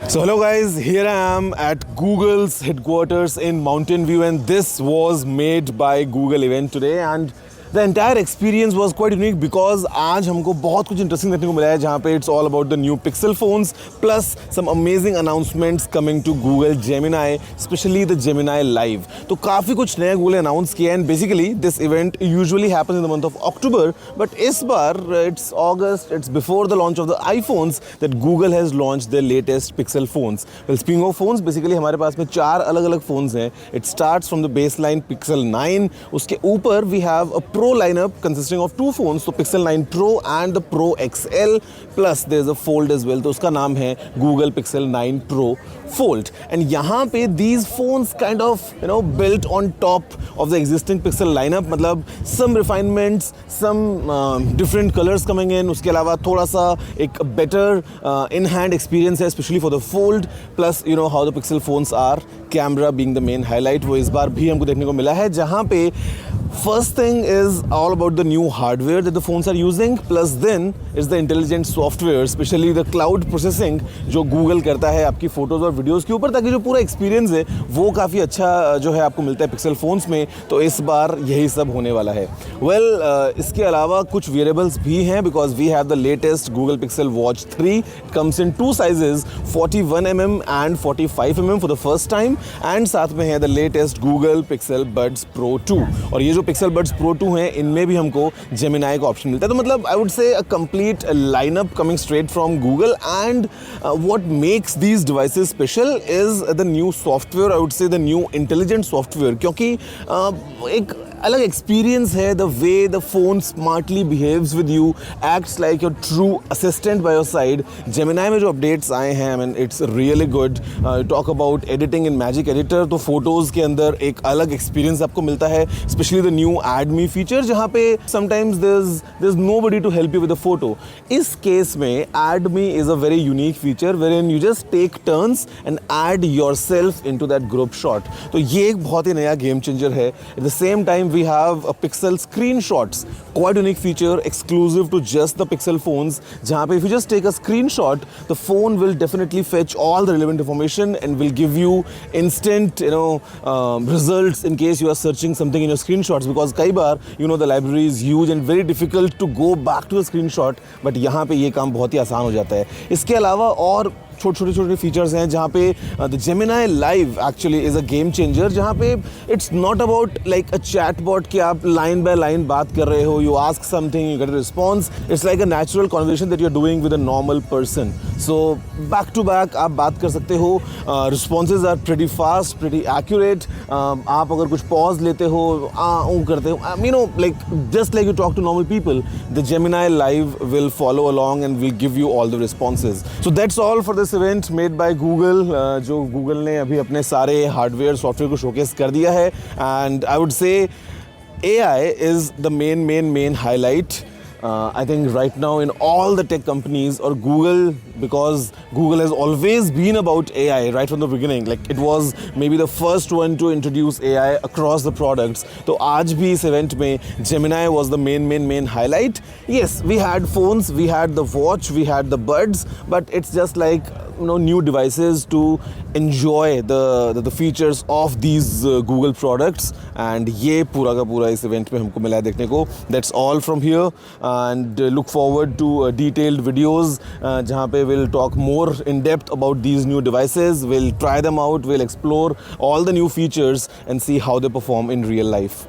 So hello guys, here I am at Google's headquarters in Mountain View, and this was made by Google event today, and the entire experience was quite unique because आज हमको बहुत कुछ interesting देखने को मिला है जहाँ पे it's all about the new Pixel phones plus some amazing announcements coming to Google Gemini, especially the Gemini Live. तो काफ़ी कुछ नया Google ने announce किया, and basically this event usually happens in the month of October, but इस बार it's August, it's before the launch of the iPhones that Google has launched their latest Pixel phones. Well, speaking of phones, basically हमारे पास में 4 अलग-अलग phones हैं. It starts from the baseline Pixel 9. उसके ऊपर we have a Pro lineup consisting of 2 phones, so Pixel 9 Pro and the Pro XL, plus there's a Fold as well. तो उसका नाम है Google Pixel 9 Pro Fold. And यहाँ पे these phones kind of built on top of the existing Pixel lineup. मतलब some refinements, some different colors coming in. उसके अलावा थोड़ा सा एक better in-hand experience है, especially for the Fold. Plus how the Pixel phones are, camera being the main highlight. वो इस बार भी हमको देखने को मिला है, जहाँ पे first thing is all about the new hardware that the phones are using, plus then is the intelligent software, especially the cloud processing जो Google करता है आपकी फोटोज़ और वीडियोज़ के ऊपर, ताकि जो पूरा एक्सपीरियंस है वो काफ़ी अच्छा जो है आपको मिलता है पिक्सल फ़ोन्स में. तो इस बार यही सब होने वाला है. इसके अलावा कुछ वेरिएबल्स भी हैं because we have the latest Google Pixel Watch 3. It comes in 2 sizes, 41mm and 45mm for the first time, and साथ में है the latest Google Pixel Buds Pro 2. और ये जो Pixel Buds Pro 2 हैं, इनमें भी हमको Gemini का ऑप्शन मिलता है. तो मतलब I would say a complete lineup coming straight from Google, and what makes these devices special is the new software. I would say the new intelligent software, क्योंकि एक अलग एक्सपीरियंस है. The way the phone smartly behaves with you, acts like your true assistant by your side. Gemini में जो updates आए हैं, I mean it's really good. Talk about editing in magic editor, तो photos के अंदर एक अलग एक्सपीरियंस आपको मिलता है, specially the new add me feature, जहाँ पे sometimes there is nobody to help you with the photo. इस केस में add me is a very unique feature wherein you just take turns and add yourself into that group shot. तो ये एक बहुत ही नया game changer है. At the same time we have a Pixel screenshots, quite unique feature exclusive to just the Pixel phones, जहाँ पे if you just take a screenshot, the phone will definitely fetch all the relevant information and will give you instant results in case you are searching something in your screenshots, because कई बार the library is huge and very difficult to go back to the screenshot, but यहाँ पे ये काम बहुत ही आसान हो जाता है. इसके अलावा और छोटे फीचर्स हैं जहाँ पे the Gemini live actually is a game changer, जहाँ पे it's not about like a chatbot कि आप लाइन बाय लाइन बात कर रहे हो, you ask something, you get a response. It's like a natural conversation that you are doing with a normal person. So back to back आप बात कर सकते हो. Responses are pretty fast, pretty accurate. आप अगर कुछ पॉज लेते हो, करते हो, like just like you talk to normal people, the Gemini live will follow along and will give you all the responses. So that's all for this event made by Google, जो Google ने अभी अपने सारे hardware software को showcase कर दिया है. And I would say AI is the main highlight. I think right now in all the tech companies, or Google, because Google has always been about AI right from the beginning. Like it was maybe the first one to introduce AI across the products. तो आज भी इस event में Gemini was the main highlight. Yes, we had phones, we had the watch, we had the buds, but it's just like new devices to enjoy the features of these Google products. And ये पूरा का पूरा इस event में हमको मिला है देखने को. That's all from here. And look forward to detailed videos जहाँ पे we'll talk more in depth about these new devices. We'll try them out, we'll explore all the new features and see how they perform in real life.